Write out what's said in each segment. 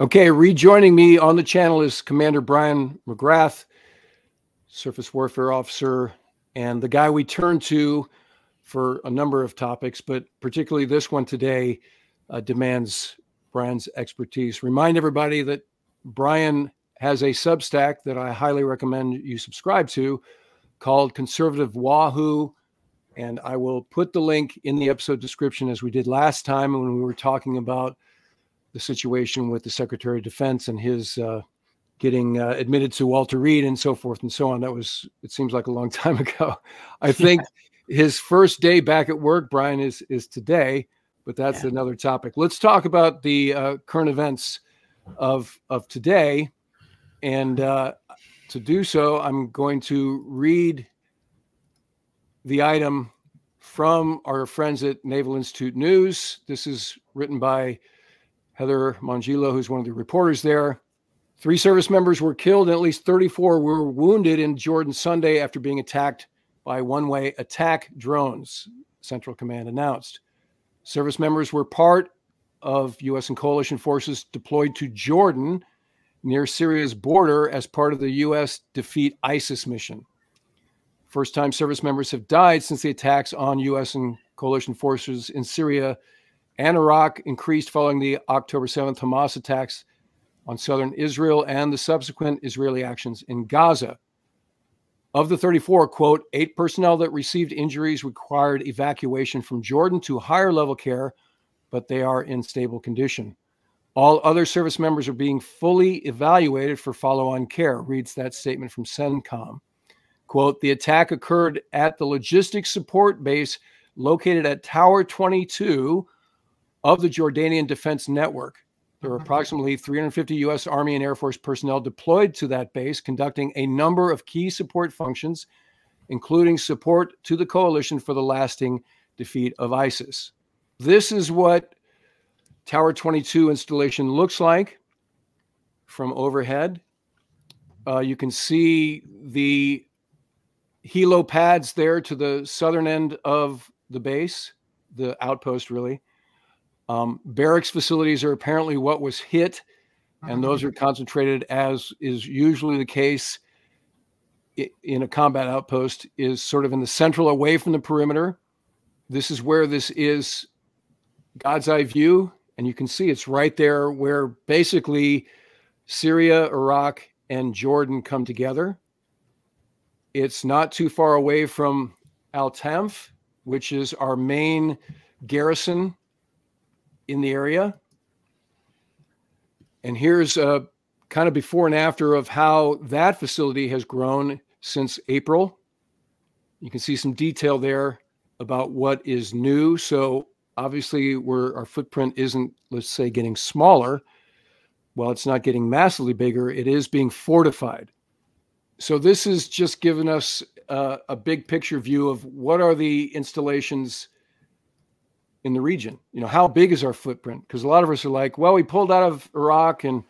Okay, rejoining me on the channel is Commander Bryan McGrath, surface warfare officer, and the guy we turn to for a number of topics, but particularly this one today demands Bryan's expertise. Remind everybody that Bryan has a Substack that I highly recommend you subscribe to called Conservative Wahoo, and I will put the link in the episode description as we did last time when we were talking about the situation with the Secretary of Defense and his getting admitted to Walter Reed and so forth and so on. That was, it seems like a long time ago. I think his first day back at work, Bryan, is today, but that's another topic. Let's talk about the current events of today. And to do so, I'm going to read the item from our friends at Naval Institute News. This is written by Heather Mongillo, who's one of the reporters there. 3 service members were killed and at least 34 were wounded in Jordan Sunday after being attacked by one-way attack drones, Central Command announced. Service members were part of U.S. and coalition forces deployed to Jordan near Syria's border as part of the U.S. Defeat ISIS mission. First-time service members have died since the attacks on U.S. and coalition forces in Syria and Iraq increased following the October 7th Hamas attacks on southern Israel and the subsequent Israeli actions in Gaza. Of the 34, quote, 8 personnel that received injuries required evacuation from Jordan to higher level care, but they are in stable condition. All other service members are being fully evaluated for follow-on care, reads that statement from CENTCOM. Quote, the attack occurred at the logistics support base located at Tower 22 of the Jordanian Defense Network. There are approximately 350 U.S. Army and Air Force personnel deployed to that base, conducting a number of key support functions, including support to the coalition for the lasting defeat of ISIS. This is what Tower 22 installation looks like from overhead. You can see the helo pads there to the southern end of the base, the outpost really. Barracks facilities are apparently what was hit, and those are concentrated, as is usually the case in a combat outpost, is sort of in the central away from the perimeter. This is where this is God's eye view, and you can see it's right there where basically Syria, Iraq, and Jordan come together. It's not too far away from Al-Tanf, which is our main garrison in the area. And here's a kind of before and after of how that facility has grown since April. You can see some detail there about what is new. So obviously our footprint isn't, let's say, getting smaller. Well, it's not getting massively bigger. It is being fortified. So this is just giving us a big picture view of what are the installations in the region. You know, how big is our footprint? Because a lot of us are like, well, we pulled out of Iraq and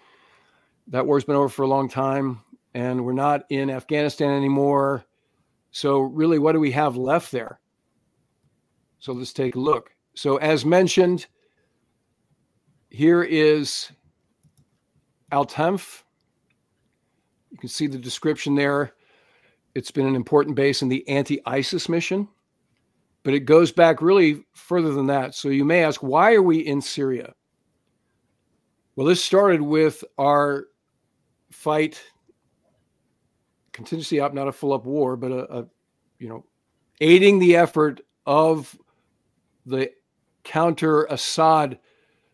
that war's been over for a long time and we're not in Afghanistan anymore. So really, what do we have left there? So let's take a look. So as mentioned, here is Al-Tanf. You can see the description there. It's been an important base in the anti-ISIS mission, but it goes back really further than that. So you may ask, why are we in Syria? Well, this started with our fight, contingency op, not a full-up war, but aiding the effort of the counter-Assad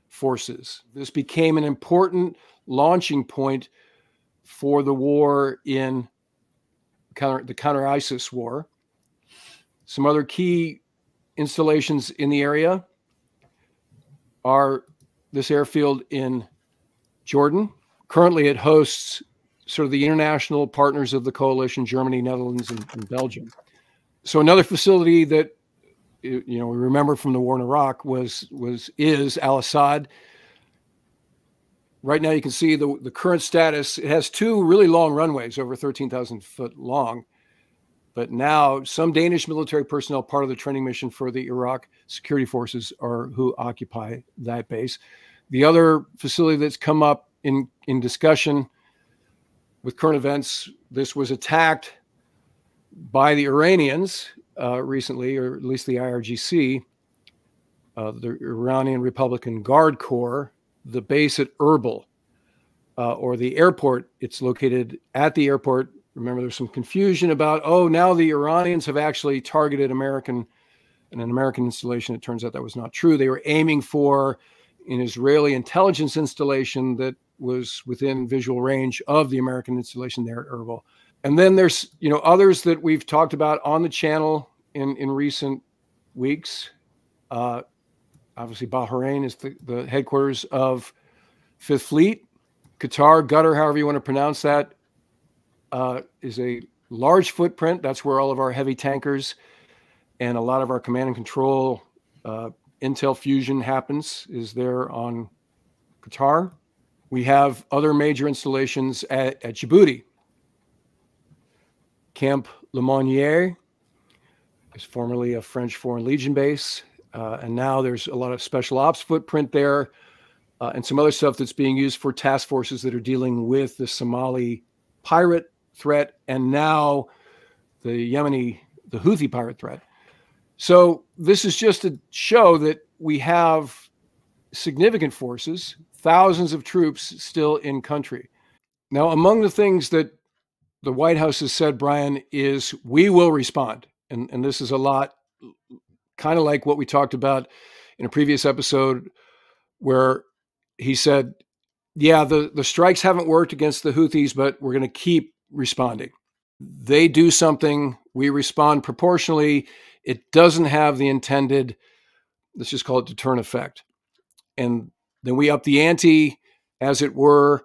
forces. This became an important launching point for the war in the counter-ISIS war. Some other key installations in the area are this airfield in Jordan. Currently, it hosts sort of the international partners of the coalition, Germany, Netherlands, and Belgium. So another facility that we remember from the war in Iraq is Al-Assad. Right now, you can see the current status. It has 2 really long runways, over 13,000 foot long. But now some Danish military personnel, part of the training mission for the Iraq security forces, are who occupy that base. The other facility that's come up in discussion with current events, this was attacked by the Iranians recently, or at least the IRGC, the Iranian Republican Guard Corps, the base at Erbil, or the airport. It's located at the airport. Remember, there's some confusion about, oh, now the Iranians have actually targeted an American installation. It turns out that was not true. They were aiming for an Israeli intelligence installation that was within visual range of the American installation there at Erbil. And then there's, others that we've talked about on the channel in recent weeks. Obviously, Bahrain is the headquarters of Fifth Fleet. Qatar, Qatar, however you want to pronounce that, is a large footprint. That's where all of our heavy tankers and a lot of our command and control intel fusion happens, is there on Qatar. We have other major installations at Djibouti. Camp Lemonnier is formerly a French Foreign Legion base, and now there's a lot of special ops footprint there, and some other stuff that's being used for task forces that are dealing with the Somali pirate threat, and now the Houthi pirate threat. So this is just to show that we have significant forces, thousands of troops still in country. Now, among the things that the White House has said, Brian, is we will respond. And this is a lot kind of like what we talked about in a previous episode, where he said, yeah, the strikes haven't worked against the Houthis, but we're going to keep responding. They do something, we respond proportionally. It doesn't have the intended, let's just call it deterrent effect. And then we up the ante, as it were,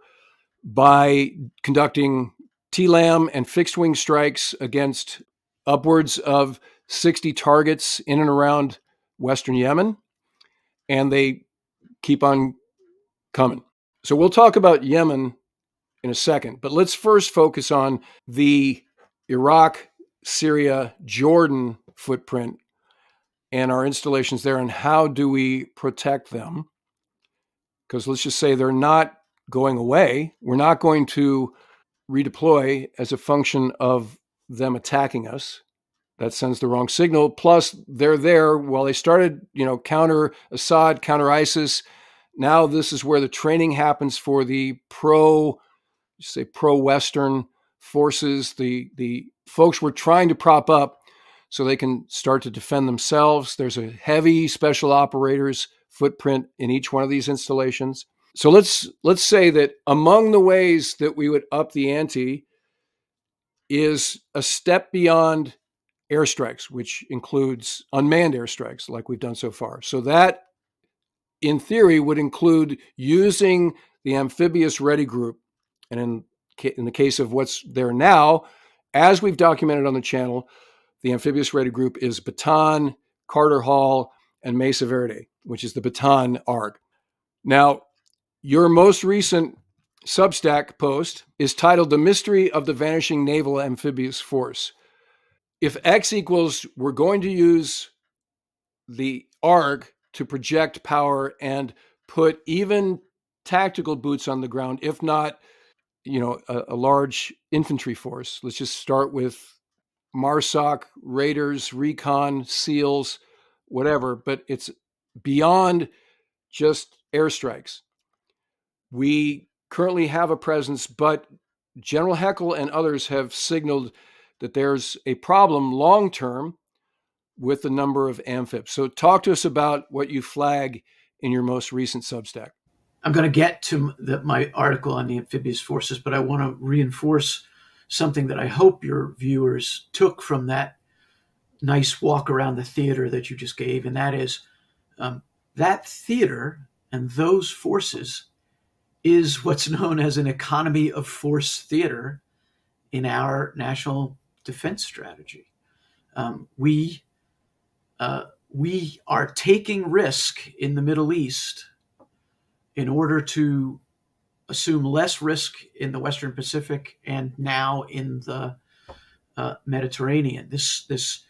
by conducting TLAM and fixed wing strikes against upwards of 60 targets in and around Western Yemen. And they keep on coming. So we'll talk about Yemen in a second, but let's first focus on the Iraq, Syria, Jordan footprint and our installations there, and how do we protect them? Because let's just say they're not going away. We're not going to redeploy as a function of them attacking us. That sends the wrong signal. Plus, they're there while they started, counter Assad, counter ISIS. Now this is where the training happens for the pro-Western forces, the folks we're trying to prop up so they can start to defend themselves. There's a heavy special operators footprint in each one of these installations. So let's say that among the ways that we would up the ante is a step beyond airstrikes, which includes unmanned airstrikes like we've done so far. So that, in theory, would include using the amphibious ready group. And in the case of what's there now, as we've documented on the channel, the amphibious ready group is Bataan, Carter Hall, and Mesa Verde, which is the Bataan ARG. Now, your most recent Substack post is titled "The Mystery of the Vanishing Naval Amphibious Force." If X equals, we're going to use the ARG to project power and put even tactical boots on the ground, if not, a large infantry force. Let's just start with MARSOC, Raiders, Recon, SEALs, whatever, but it's beyond just airstrikes. We currently have a presence, but General Heckel and others have signaled that there's a problem long-term with the number of amphibs. So talk to us about what you flag in your most recent Substack. I'm going to get to my article on the amphibious forces, but I want to reinforce something that I hope your viewers took from that nice walk around the theater that you just gave, and that is that theater and those forces is what's known as an economy of force theater in our national defense strategy. We are taking risk in the Middle East in order to assume less risk in the Western Pacific and now in the Mediterranean. This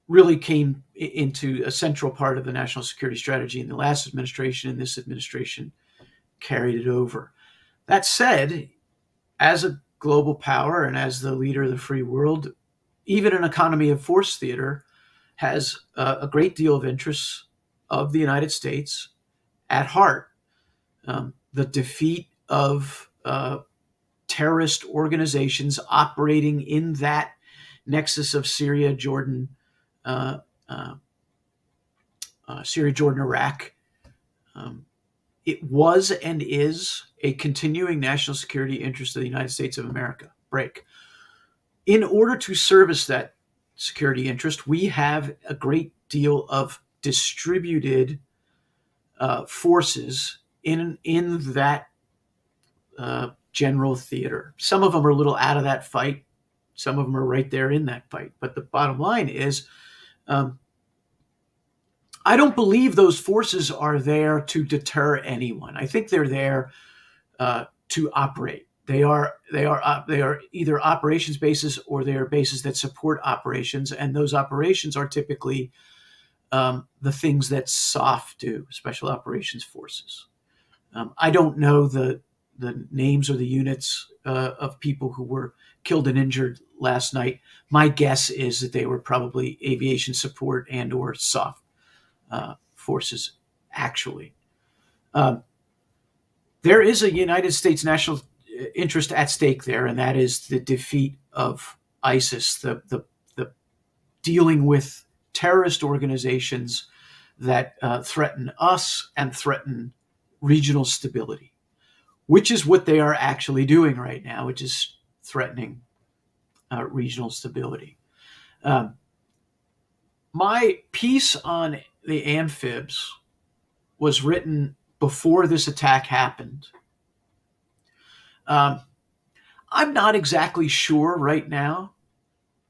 really came into a central part of the national security strategy in the last administration, and this administration carried it over. That said, as a global power and as the leader of the free world, even an economy of force theater has a great deal of interests of the United States at heart. The defeat of terrorist organizations operating in that nexus of Syria, Jordan, Iraq. It was and is a continuing national security interest of the United States of America. Break. In order to service that security interest, we have a great deal of distributed forces in that general theater. Some of them are a little out of that fight. Some of them are right there in that fight. But the bottom line is, I don't believe those forces are there to deter anyone. I think they're there to operate. They are either operations bases or they are bases that support operations, and those operations are typically the things that SOF do, Special Operations Forces. I don't know the names or the units of people who were killed and injured last night. My guess is that they were probably aviation support and or SOF forces, actually. There is a United States national interest at stake there, and that is the defeat of ISIS, the dealing with terrorist organizations that threaten us and threaten regional stability, which is what they are actually doing right now, which is threatening regional stability. My piece on the amphibs was written before this attack happened. I'm not exactly sure right now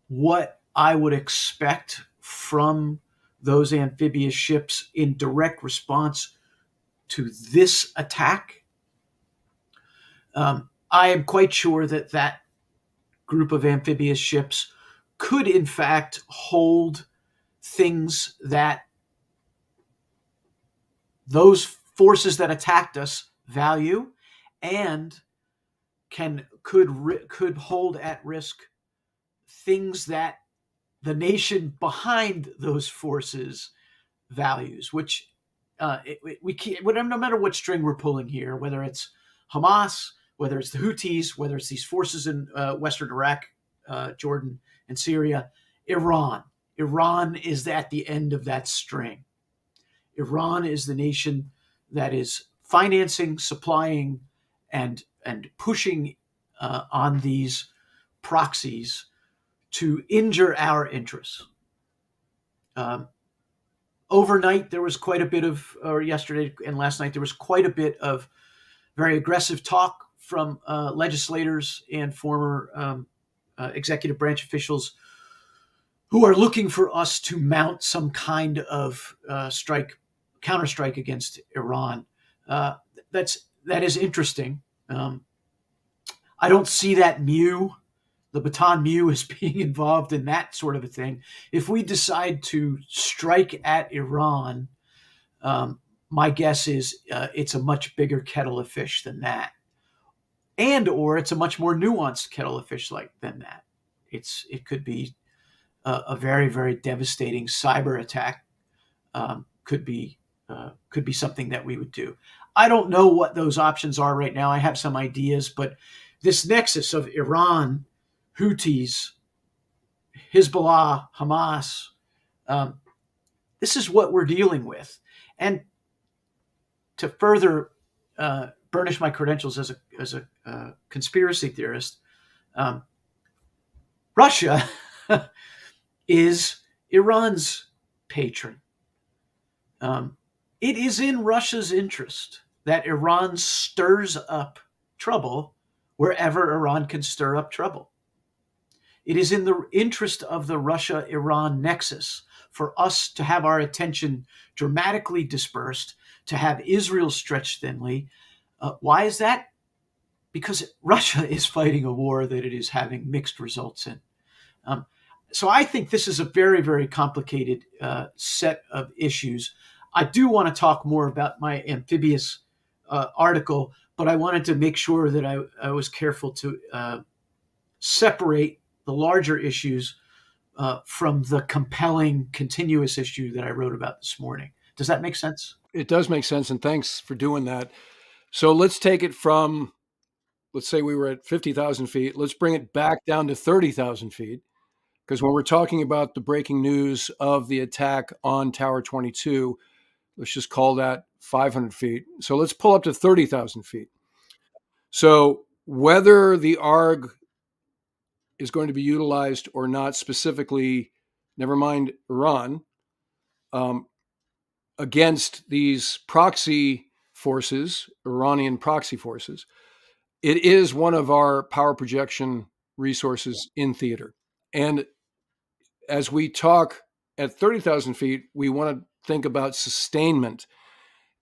what I would expect from those amphibious ships in direct response to this attack. I am quite sure that that group of amphibious ships could in fact hold things that those forces that attacked us value and could hold at risk things that the nation behind those forces values, which we can't, no matter what string we're pulling here, whether it's Hamas, whether it's the Houthis, whether it's these forces in Western Iraq, Jordan, and Syria, Iran is at the end of that string. Iran is the nation that is financing, supplying, and pushing on these proxies to injure our interests. Overnight, there was quite a bit of, or yesterday and last night, there was quite a bit of very aggressive talk from legislators and former executive branch officials who are looking for us to mount some kind of counterstrike against Iran. That is interesting. I don't see that the Bataan Mew as being involved in that sort of a thing. If we decide to strike at Iran, my guess is it's a much bigger kettle of fish than that. Or it's a much more nuanced kettle of fish than that. It could be a very, very devastating cyber attack. Could be something that we would do. I don't know what those options are right now. I have some ideas, but this nexus of Iran, Houthis, Hezbollah, Hamas, this is what we're dealing with. And to further burnish my credentials as a conspiracy theorist, Russia is Iran's patron. It is in Russia's interest that Iran stirs up trouble wherever Iran can stir up trouble. It is in the interest of the Russia-Iran nexus for us to have our attention dramatically dispersed, to have Israel stretched thinly. Why is that? Because Russia is fighting a war that it is having mixed results in. So I think this is a very, very complicated set of issues. I do want to talk more about my amphibious article, but I wanted to make sure that I was careful to separate the larger issues from the compelling continuous issue that I wrote about this morning. Does that make sense? It does make sense, and thanks for doing that. So let's take it from, let's say we were at 50,000 feet. Let's bring it back down to 30,000 feet. Because when we're talking about the breaking news of the attack on Tower 22, let's just call that 500 feet. So let's pull up to 30,000 feet. So whether the ARG is going to be utilized or not specifically, never mind Iran, against these proxy forces, Iranian proxy forces, it is one of our power projection resources in theater. And as we talk at 30,000 feet, we want to think about sustainment.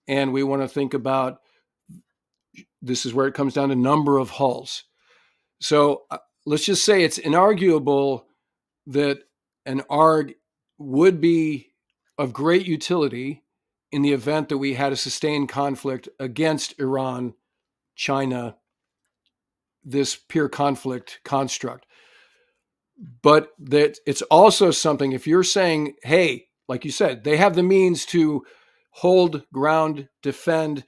And we want to think about, this is where it comes down to number of hulls. So let's just say it's inarguable that an ARG would be of great utility in the event that we had a sustained conflict against Iran, China, this peer conflict construct. But that it's also something, if you're saying, hey, like you said, they have the means to hold ground, defend,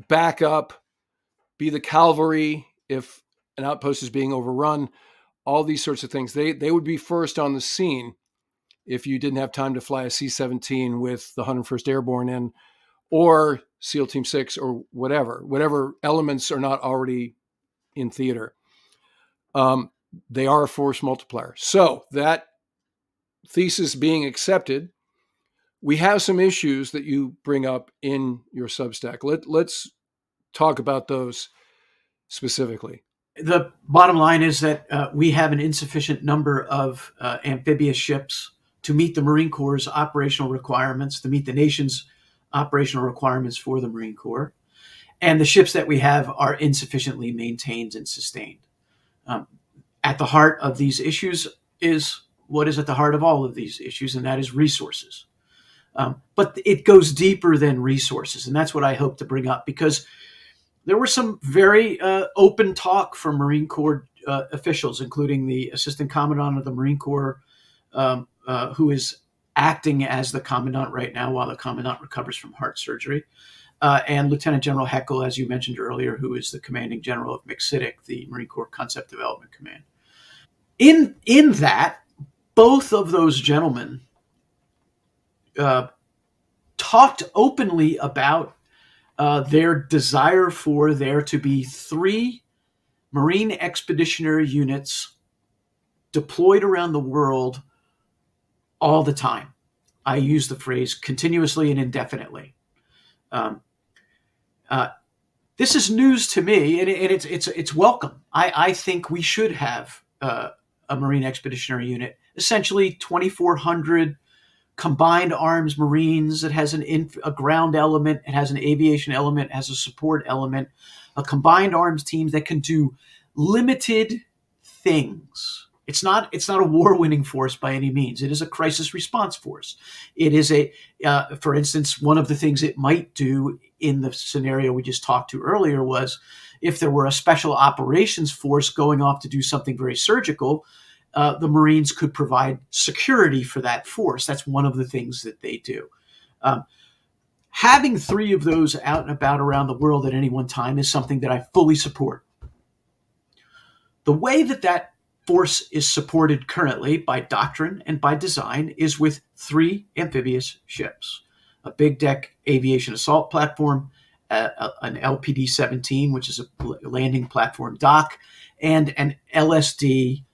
back up, be the cavalry if an outpost is being overrun, all these sorts of things. They would be first on the scene if you didn't have time to fly a C-17 with the 101st Airborne in, or SEAL Team 6, or whatever elements are not already in theater. They are a force multiplier. So that thesis being accepted, we have some issues that you bring up in your Substack. Let's talk about those specifically. The bottom line is that we have an insufficient number of amphibious ships to meet the Marine Corps' operational requirements, to meet the nation's operational requirements for the Marine Corps. And the ships that we have are insufficiently maintained and sustained. At the heart of these issues is what is at the heart of all of these issues, and that is resources. But it goes deeper than resources, and that's what I hope to bring up, because there were some very open talk from Marine Corps officials, including the Assistant Commandant of the Marine Corps, who is acting as the Commandant right now while the Commandant recovers from heart surgery, and Lieutenant General Heckel, as you mentioned earlier, who is the Commanding General of MCCITC, the Marine Corps Concept Development Command. In that, both of those gentlemen talked openly about their desire for there to be 3 Marine Expeditionary Units deployed around the world all the time. I use the phrase continuously and indefinitely. This is news to me, and it's welcome. I think we should have a Marine Expeditionary Unit, essentially 2,400 combined arms Marines. It has a ground element, it has an aviation element, it has a support element, a combined arms team that can do limited things. It's not a war-winning force by any means. It is a crisis response force. It is for instance, one of the things it might do in the scenario we just talked to earlier was if there were a special operations force going off to do something very surgical, the Marines could provide security for that force. That's one of the things that they do. Having 3 of those out and about around the world at any one time is something that I fully support. The way that force is supported currently by doctrine and by design is with 3 amphibious ships: a big deck aviation assault platform, an LPD-17, which is a landing platform dock, and an LSD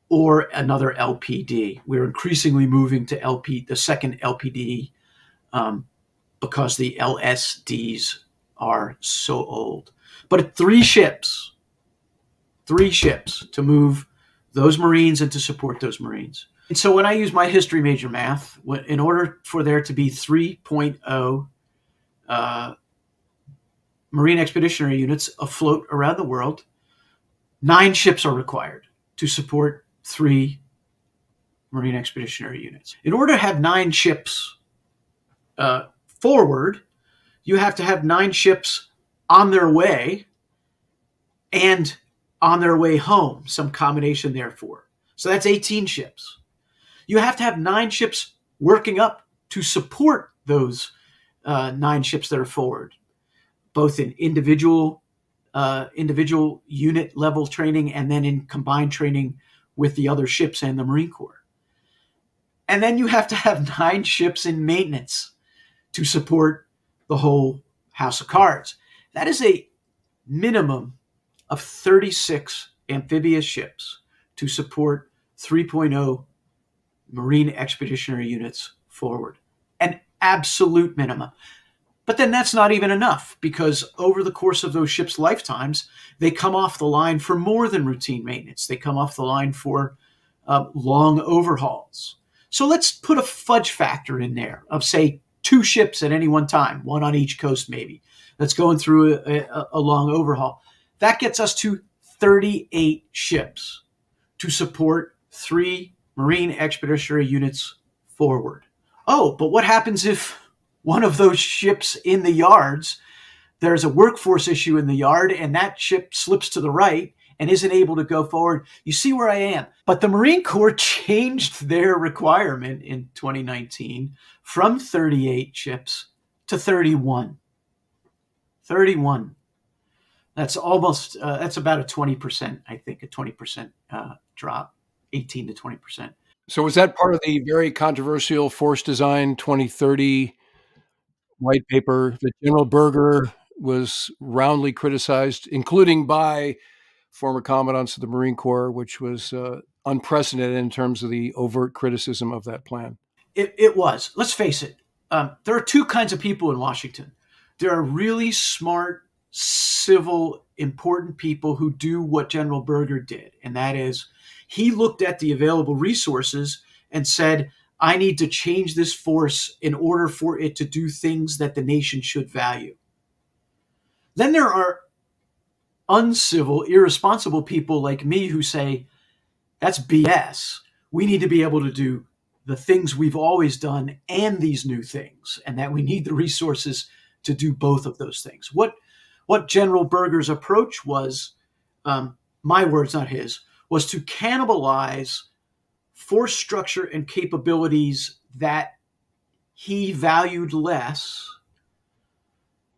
or another LPD. We're increasingly moving to the second LPD because the LSDs are so old. But 3 ships to move those Marines and to support those Marines. And so when I use my history major math, in order for there to be 3.0 Marine Expeditionary Units afloat around the world, 9 ships are required to support 3 Marine Expeditionary Units. In order to have 9 ships forward, you have to have 9 ships on their way and on their way home, some combination therefore. So that's 18 ships. You have to have 9 ships working up to support those 9 ships that are forward, both in individual unit level training and then in combined training with the other ships and the Marine Corps. And then you have to have 9 ships in maintenance to support the whole house of cards. That is a minimum of 36 amphibious ships to support 3.0 Marine Expeditionary Units forward. An absolute minimum. But then that's not even enough, because over the course of those ships' lifetimes, they come off the line for more than routine maintenance. They come off the line for long overhauls. So let's put a fudge factor in there of, say, 2 ships at any one time, one on each coast maybe, that's going through a long overhaul. That gets us to 38 ships to support 3 Marine Expeditionary Units forward. Oh, but what happens if one of those ships in the yards, there's a workforce issue in the yard and that ship slips to the right and isn't able to go forward? You see where I am. But the Marine Corps changed their requirement in 2019 from 38 ships to 31. 31. That's almost, that's about a 20%, I think, a 20% drop, 18 to 20%. So was that part of the very controversial Force Design 2030 white paper that General Berger was roundly criticized, including by former commandants of the Marine Corps, which was unprecedented in terms of the overt criticism of that plan? It was. Let's face it. There are 2 kinds of people in Washington. There are really smart, civil, important people who do what General Berger did. And that is, he looked at the available resources and said, I need to change this force in order for it to do things that the nation should value. Then there are uncivil, irresponsible people like me who say, that's BS. We need to be able to do the things we've always done and these new things, and that we need the resources to do both of those things. What General Berger's approach was, my words, not his, was to cannibalize force structure and capabilities that he valued less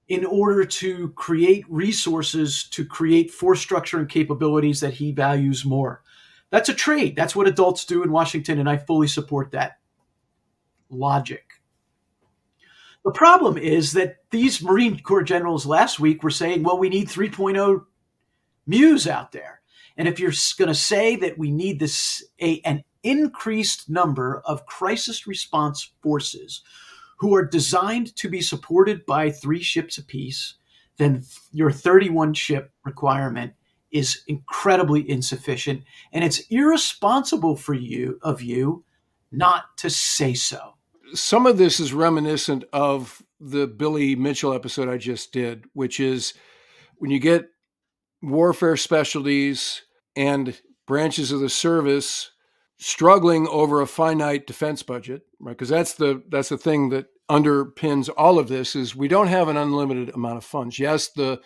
in order to create resources to create force structure and capabilities that he values more. That's a trade. That's what adults do in Washington, and I fully support that logic. The problem is that these Marine Corps generals last week were saying, well, we need 3.0 MEUs out there. And if you're going to say that we need an increased number of crisis response forces who are designed to be supported by 3 ships apiece, then your 31 ship requirement is incredibly insufficient. And it's irresponsible of you not to say so. Some of this is reminiscent of the Billy Mitchell episode I just did, which is when you get warfare specialties and branches of the service struggling over a finite defense budget, right? Because that's the thing that underpins all of this is we don't have an unlimited amount of funds. Yes, the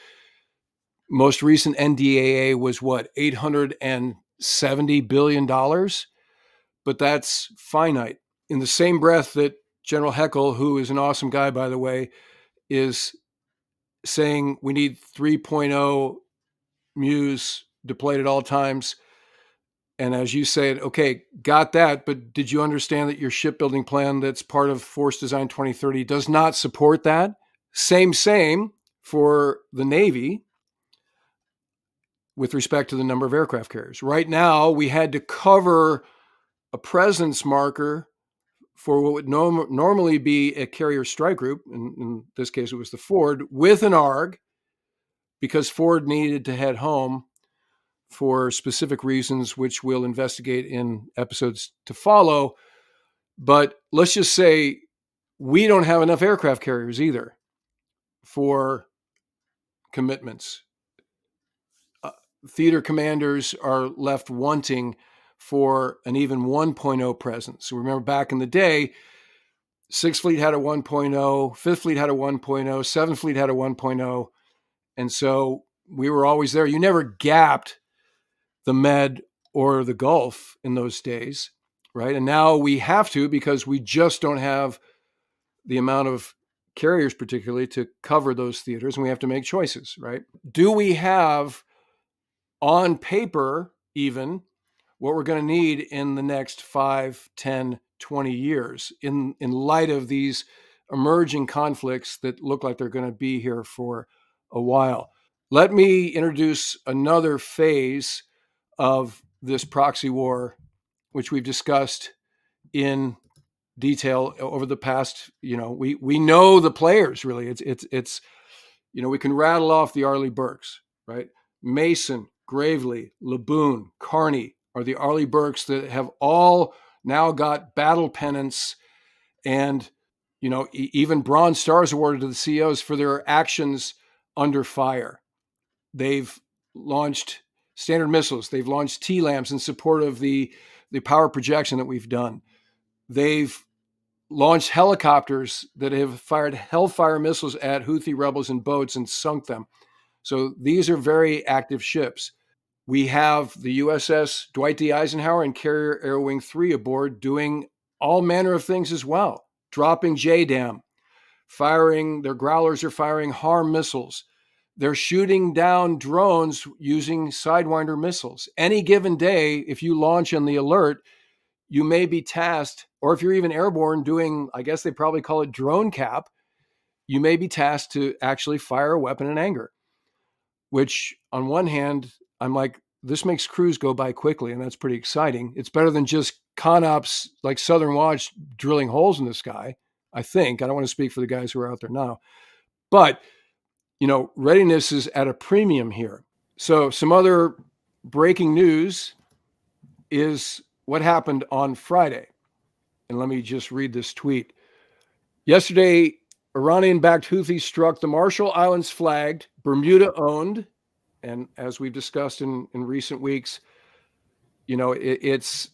most recent NDAA was what, $870 billion, but that's finite. In the same breath that General Heckel, who is an awesome guy, by the way, is saying we need 3.0 MEUs deployed at all times. And as you said, okay, got that, but did you understand that your shipbuilding plan that's part of Force Design 2030 does not support that? Same for the Navy with respect to the number of aircraft carriers. Right now, we had to cover a presence marker for what would normally be a carrier strike group, in this case it was the Ford, with an ARG, because Ford needed to head home for specific reasons, which we'll investigate in episodes to follow. But let's just say we don't have enough aircraft carriers either for commitments. Theater commanders are left wanting for an even 1.0 presence. So remember back in the day, Sixth Fleet had a 1.0, Fifth Fleet had a 1.0, Seventh Fleet had a 1.0. And so we were always there. You never gapped the Med or the Gulf in those days, right? And now we have to, because we just don't have the amount of carriers particularly to cover those theaters, and we have to make choices, right? Do we have on paper even what we're going to need in the next 5, 10, 20 years in light of these emerging conflicts that look like they're going to be here for a while? Let me introduce another phase of this proxy war, which we've discussed in detail over the past, we know the players really. It's we can rattle off the Arleigh Burkes, right? Mason, Gravely, Laboon, Carney are the Arleigh Burkes that have all now got battle pennants and, even Bronze Stars awarded to the CEOs for their actions under fire. They've launched Standard missiles. They've launched TLAMs in support of the power projection that we've done. They've launched helicopters that have fired Hellfire missiles at Houthi rebels in boats and sunk them. So these are very active ships. We have the USS Dwight D. Eisenhower and Carrier Air Wing 3 aboard doing all manner of things as well, dropping JDAM, firing, their Growlers are firing HARM missiles. They're shooting down drones using Sidewinder missiles. Any given day, if you launch on the alert, you may be tasked, or if you're even airborne doing, I guess they probably call it drone cap, you may be tasked to actually fire a weapon in anger, which on one hand, I'm like, this makes crews go by quickly, and that's pretty exciting. It's better than just con ops like Southern Watch drilling holes in the sky, I think. I don't want to speak for the guys who are out there now. But, readiness is at a premium here. So some other breaking news is what happened on Friday. And let me just read this tweet. Yesterday, Iranian-backed Houthis struck the Marshall Islands flagged, Bermuda-owned, and as we've discussed in recent weeks, it's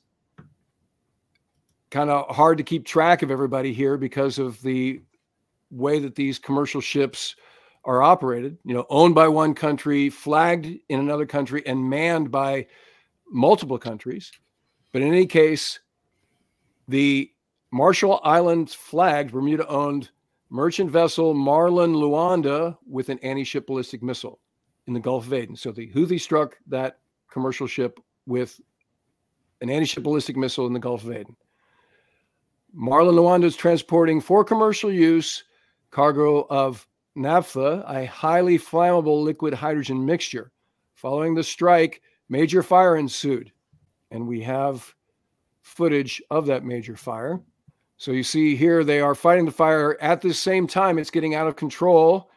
kind of hard to keep track of everybody here because of the way that these commercial ships are operated, owned by one country, flagged in another country, and manned by multiple countries. But in any case, the Marshall Islands flagged, Bermuda-owned merchant vessel Marlin Luanda with an anti-ship ballistic missile in the Gulf of Aden. So the Houthis struck that commercial ship with an anti-ship ballistic missile in the Gulf of Aden. Marlin Luanda is transporting for commercial use cargo of naphtha, a highly flammable liquid hydrogen mixture. Following the strike, major fire ensued, and we have footage of that major fire. So you see here, they are fighting the fire. At the same time, it's getting out of control,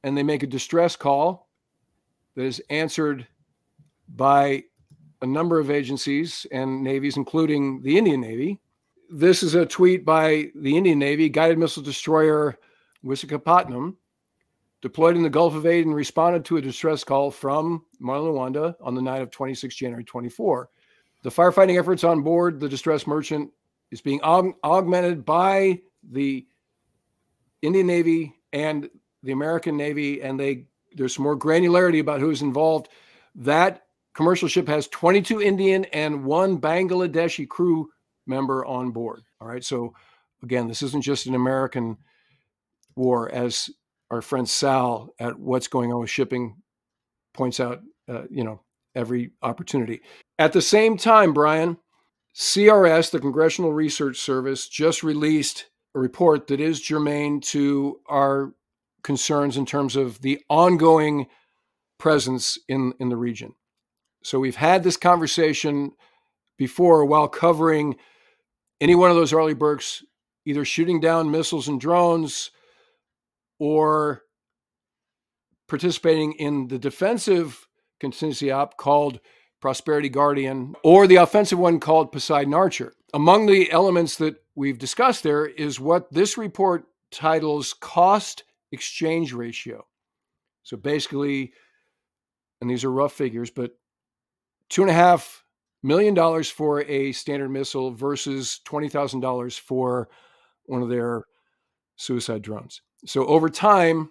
and they make a distress call that is answered by a number of agencies and navies, including the Indian Navy. This is a tweet by the Indian Navy. Guided missile destroyer Visakhapatnam, deployed in the Gulf of Aden, responded to a distress call from Marlin Luanda on the night of 26 January 24. The firefighting efforts on board the distressed merchant is being augmented by the Indian Navy and the American Navy, and there's some more granularity about who's involved. That commercial ship has 22 Indian and 1 Bangladeshi crew member on board. All right. So again, this isn't just an American war, as our friend Sal at What's Going On with Shipping points out, every opportunity. At the same time, Brian, CRS, the Congressional Research Service, just released a report that is germane to our concerns in terms of the ongoing presence in the region. So we've had this conversation before while covering any one of those Arleigh Burkes either shooting down missiles and drones or participating in the defensive contingency op called Prosperity Guardian, or the offensive one called Poseidon Archer. Among the elements that we've discussed there is what this report titles cost exchange ratio. So basically, and these are rough figures, but $2.5 million for a Standard missile versus $20,000 for one of their suicide drones. So over time,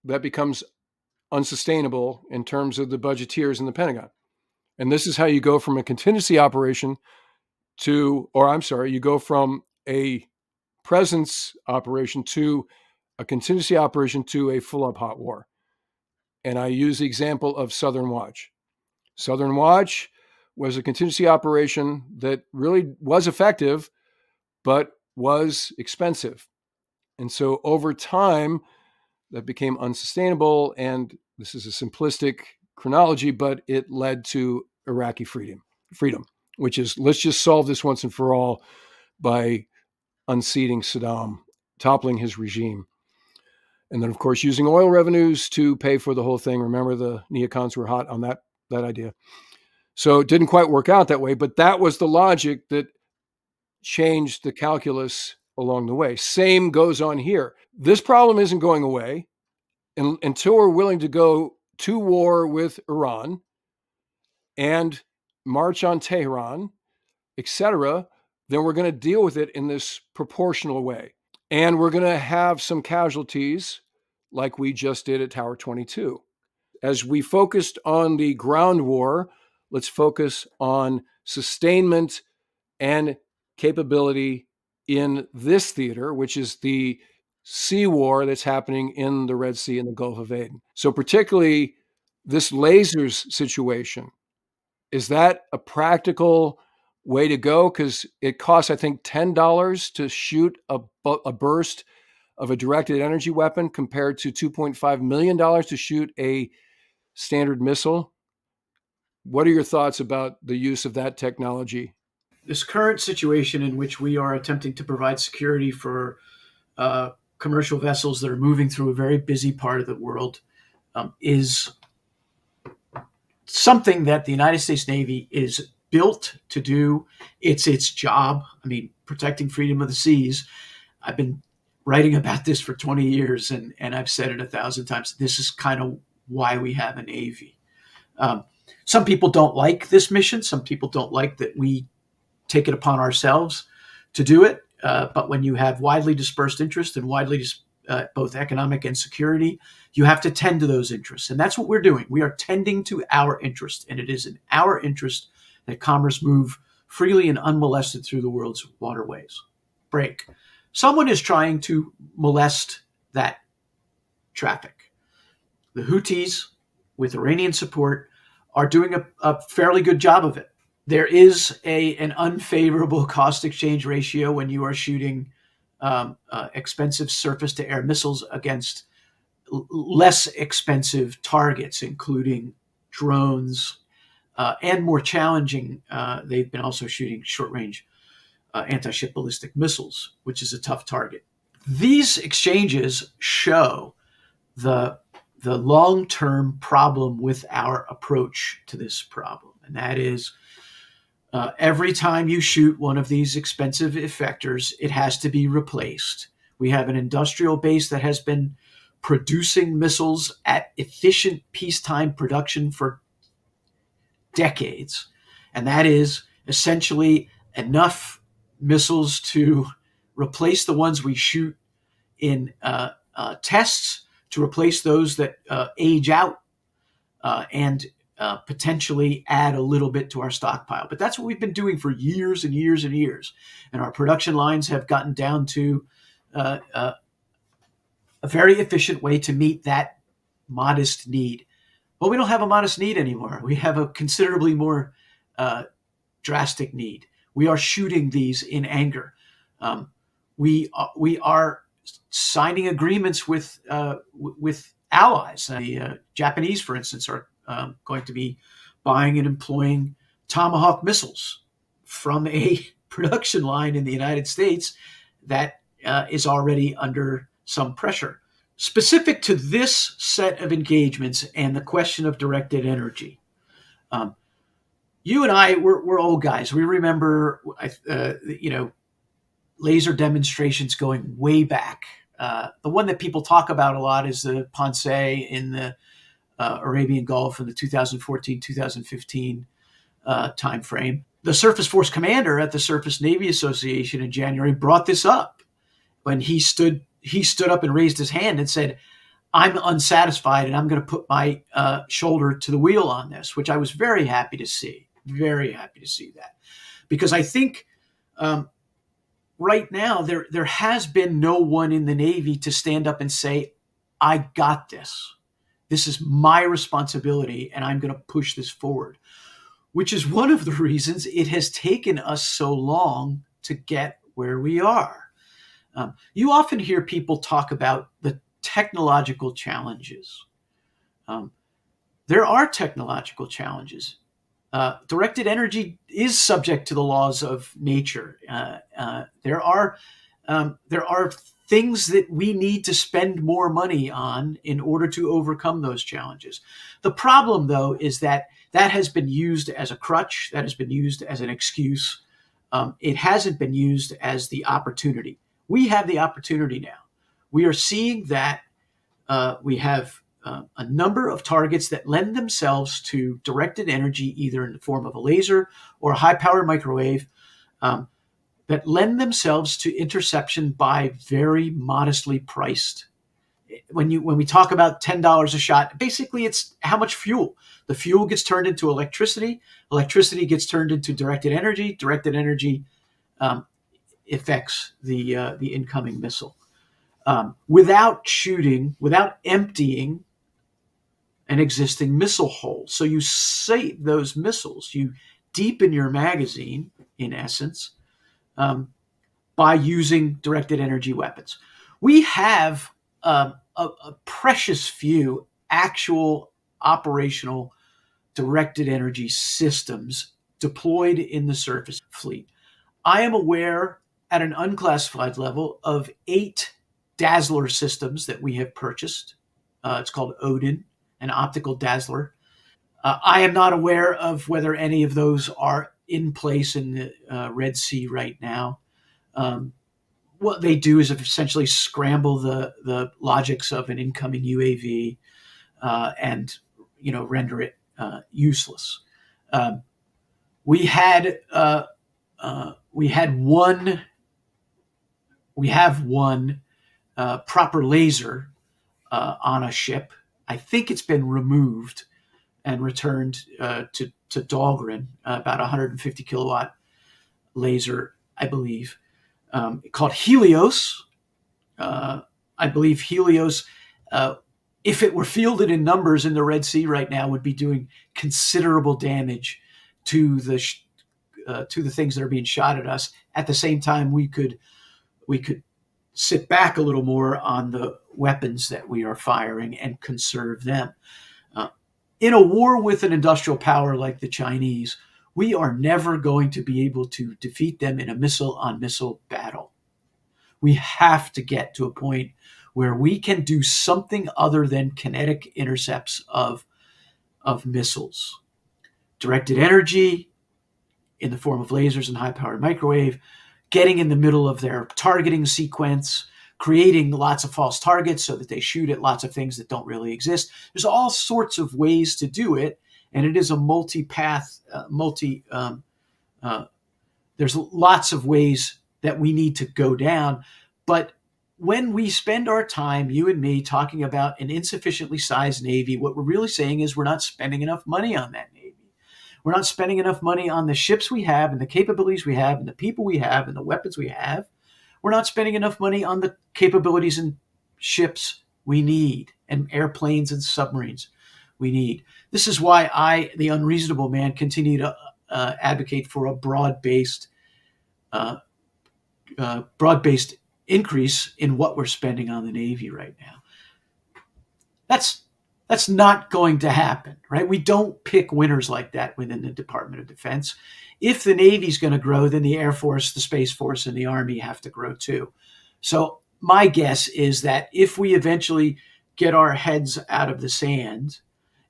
that becomes unsustainable in terms of the budgeteers in the Pentagon. And this is how you go from a contingency operation you go from a presence operation to a contingency operation to a full-up hot war. And I use the example of Southern Watch. Southern Watch was a contingency operation that really was effective, but was expensive. And so over time, that became unsustainable. And this is a simplistic chronology, but it led to Iraqi freedom, which is, let's just solve this once and for all by unseating Saddam, toppling his regime. And then, of course, using oil revenues to pay for the whole thing. Remember, the neocons were hot on that idea. So it didn't quite work out that way, but that was the logic that changed the calculus along the way. Same goes on here. This problem isn't going away until we're willing to go to war with Iran and march on Tehran, etc., then we're going to deal with it in this proportional way. And we're going to have some casualties like we just did at Tower 22. As we focused on the ground war, let's focus on sustainment and capability in this theater, which is the sea war that's happening in the Red Sea and the Gulf of Aden. So particularly this lasers situation, is that a practical way to go? Because it costs, I think, $10 to shoot a burst of a directed energy weapon compared to $2.5 million to shoot a standard missile. What are your thoughts about the use of that technology? This current situation in which we are attempting to provide security for commercial vessels that are moving through a very busy part of the world is something that the United States Navy is built to do. It's its job. I mean, protecting freedom of the seas. I've been writing about this for 20 years, and I've said it 1,000 times. This is kind of why we have a Navy. Some people don't like this mission. Some people don't like that we take it upon ourselves to do it. But when you have widely dispersed interest and both economic and security, you have to tend to those interests. And that's what we're doing. We are tending to our interest. And it is in our interest that commerce move freely and unmolested through the world's waterways. Break. Someone is trying to molest that traffic. The Houthis, with Iranian support, are doing a fairly good job of it. There is an unfavorable cost exchange ratio when you are shooting expensive surface-to-air missiles against less expensive targets, including drones, and more challenging. They've been also shooting short-range anti-ship ballistic missiles, which is a tough target. These exchanges show the long-term problem with our approach to this problem, and that is every time you shoot one of these expensive effectors, it has to be replaced. We have an industrial base that has been producing missiles at efficient peacetime production for decades, and that is essentially enough missiles to replace the ones we shoot in tests, to replace those that age out, and potentially add a little bit to our stockpile. But that's what we've been doing for years and years and years. And our production lines have gotten down to a very efficient way to meet that modest need. But we don't have a modest need anymore. We have a considerably more drastic need. We are shooting these in anger. We are signing agreements with allies. The Japanese, for instance, are going to be buying and employing Tomahawk missiles from a production line in the United States that is already under some pressure. Specific to this set of engagements and the question of directed energy, you and I, we're old guys. We remember, laser demonstrations going way back. The one that people talk about a lot is the Ponce in the Arabian Gulf in the 2014-2015 timeframe. The Surface Force Commander at the Surface Navy Association in January brought this up. when he stood up and raised his hand and said, I'm unsatisfied and I'm going to put my shoulder to the wheel on this, which I was very happy to see. Very happy to see that. Because I think right now there has been no one in the Navy to stand up and say, I got this. This is my responsibility and I'm going to push this forward, which is one of the reasons it has taken us so long to get where we are. You often hear people talk about the technological challenges. There are technological challenges. Directed energy is subject to the laws of nature. There are things that we need to spend more money on in order to overcome those challenges. The problem, though, is that has been used as a crutch, that has been used as an excuse. It hasn't been used as the opportunity. We have the opportunity now. We are seeing that we have a number of targets that lend themselves to directed energy, either in the form of a laser or a high-power microwave, that lend themselves to interception by very modestly priced. When we talk about $10 a shot, basically it's how much fuel. The fuel gets turned into electricity. Electricity gets turned into directed energy. Directed energy affects the incoming missile. Without emptying an existing missile hole. So you save those missiles, you deepen your magazine, in essence, by using directed energy weapons. We have a precious few actual operational directed energy systems deployed in the surface fleet. I am aware at an unclassified level of 8 Dazzler systems that we have purchased. It's called Odin, an optical dazzler. I am not aware of whether any of those are in place in the Red Sea right now. What they do is essentially scramble the logics of an incoming UAV and render it useless. We have one proper laser on a ship. I think it's been removed and returned to Dahlgren, about 150 kilowatt laser, I believe, called Helios. I believe Helios, if it were fielded in numbers in the Red Sea right now, would be doing considerable damage to the things that are being shot at us. At the same time, we could sit back a little more on the weapons that we are firing and conserve them. In a war with an industrial power like the Chinese, we are never going to be able to defeat them in a missile-on-missile battle. We have to get to a point where we can do something other than kinetic intercepts of missiles. Directed energy in the form of lasers and high-powered microwave, getting in the middle of their targeting sequence, creating lots of false targets so that they shoot at lots of things that don't really exist. There's all sorts of ways to do it, and it is a multi-path, there's lots of ways that we need to go down. But when we spend our time, you and me, talking about an insufficiently sized Navy, what we're really saying is we're not spending enough money on that Navy. We're not spending enough money on the ships we have and the capabilities we have and the people we have and the weapons we have. We're not spending enough money on the capabilities and ships we need and airplanes and submarines we need. This is why I, the unreasonable man, continue to advocate for a broad-based increase in what we're spending on the Navy right now. That's not going to happen, right? We don't pick winners like that within the Department of Defense. If the Navy's going to grow, then the Air Force, the Space Force, and the Army have to grow too. So my guess is that if we eventually get our heads out of the sand,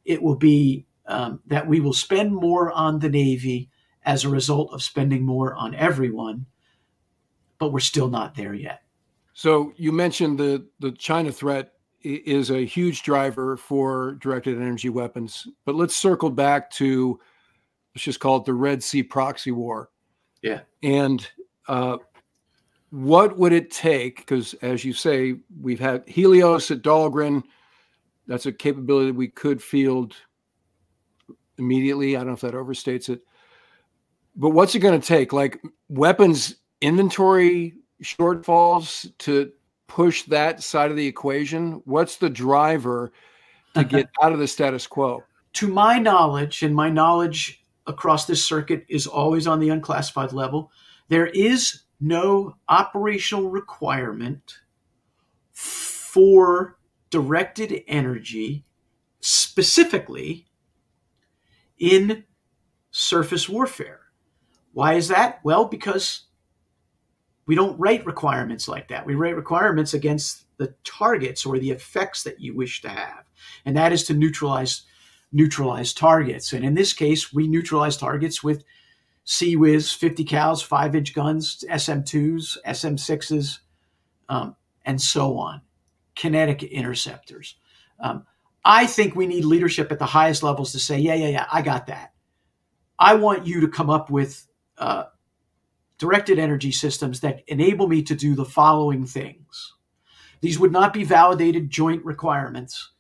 it will be that we will spend more on the Navy as a result of spending more on everyone, but we're still not there yet. So you mentioned the China threat is a huge driver for directed energy weapons, but let's circle back to, let's just call it the Red Sea proxy war. Yeah. And What would it take? Because as you say, we've had Helios at Dahlgren. That's a capability we could field immediately. I don't know if that overstates it. But what's it going to take? Like weapons inventory shortfalls to push that side of the equation? What's the driver to get out of the status quo? To my knowledge, and my knowledge across this circuit is always on the unclassified level, there is no operational requirement for directed energy specifically in surface warfare. Why is that? Well, because we don't write requirements like that. We write requirements against the targets or the effects that you wish to have, and that is to neutralize targets. And in this case, we neutralize targets with CWIS, 50 cals, 5-inch guns, SM2s, SM6s, and so on, kinetic interceptors. I think we need leadership at the highest levels to say, yeah, I got that. I want you to come up with directed energy systems that enable me to do the following things. These would not be validated joint requirements,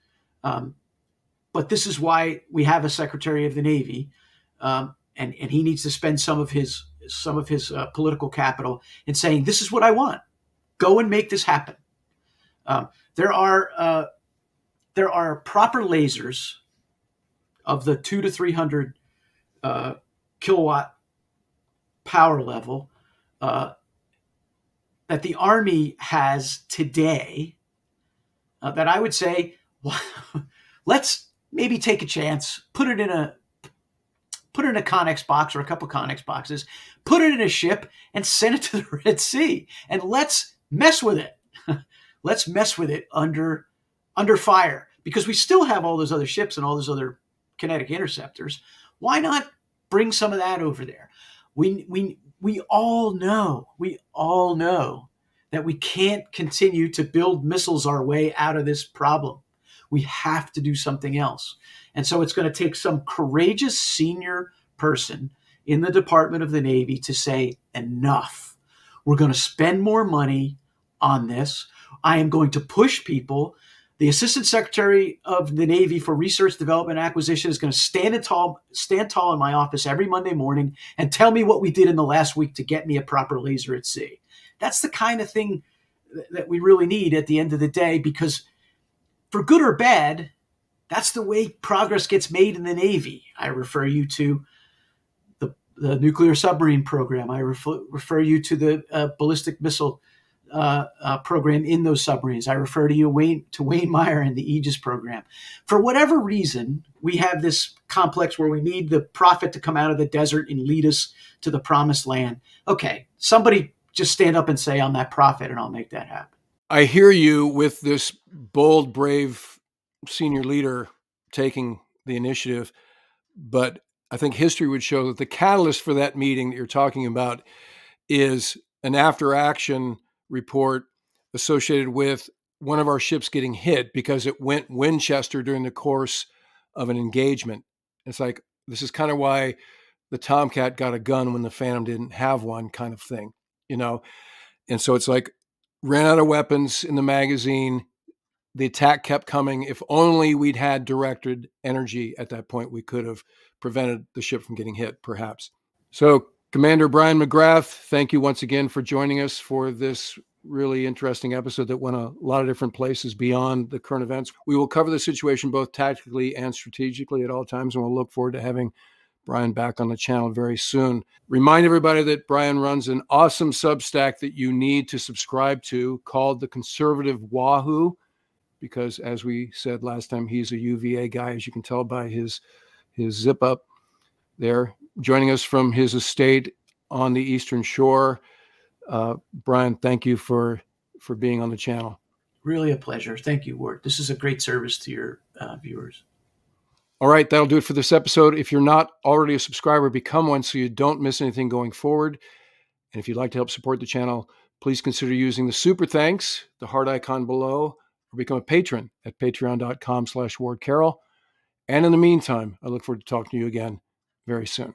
but this is why we have a Secretary of the Navy, and he needs to spend some of his political capital in saying, "This is what I want. Go and make this happen." There are proper lasers of the 200 to 300 kilowatt power level that the Army has today that I would say, well, let's maybe take a chance, put it in a Connex box or a couple Connex boxes, put it in a ship and send it to the Red Sea, and let's mess with it. Let's mess with it under fire, because we still have all those other ships and all those other kinetic interceptors. Why not bring some of that over there? We all know that we can't continue to build missiles our way out of this problem. We have to do something else. And so it's going to take some courageous senior person in the Department of the Navy to say, enough. We're going to spend more money on this. I am going to push people. The Assistant Secretary of the Navy for Research, Development, and Acquisition is going to stand tall in my office every Monday morning and tell me what we did in the last week to get me a proper laser at sea. That's the kind of thing that we really need at the end of the day, because for good or bad, that's the way progress gets made in the Navy. I refer you to the nuclear submarine program. I refer you to the ballistic missile program in those submarines. I refer to you to Wayne Meyer and the Aegis program. For whatever reason, we have this complex where we need the prophet to come out of the desert and lead us to the promised land. Okay, somebody just stand up and say, I'm that prophet, and I'll make that happen. I hear you with this bold, brave senior leader taking the initiative, but I think history would show that the catalyst for that meeting that you're talking about is an after-action report associated with one of our ships getting hit because it went Winchester during the course of an engagement. It's like, this is kind of why the Tomcat got a gun when the Phantom didn't have one, kind of thing, you know? And so it's like, ran out of weapons in the magazine. The attack kept coming. If only we'd had directed energy at that point, we could have prevented the ship from getting hit, perhaps. So Commander Bryan McGrath, thank you once again for joining us for this really interesting episode that went a lot of different places beyond the current events. We will cover the situation both tactically and strategically at all times, and we'll look forward to having Bryan back on the channel very soon. Remind everybody that Bryan runs an awesome Substack that you need to subscribe to called The Conservative Wahoo, because as we said last time, he's a UVA guy, as you can tell by his zip up there, joining us from his estate on the Eastern Shore. Bryan, thank you for being on the channel. Really a pleasure. Thank you, Ward. This is a great service to your viewers. All right, that'll do it for this episode. If you're not already a subscriber, become one so you don't miss anything going forward. And if you'd like to help support the channel, please consider using the super thanks, the heart icon below, or become a patron at patreon.com/WardCarroll. And in the meantime, I look forward to talking to you again very soon.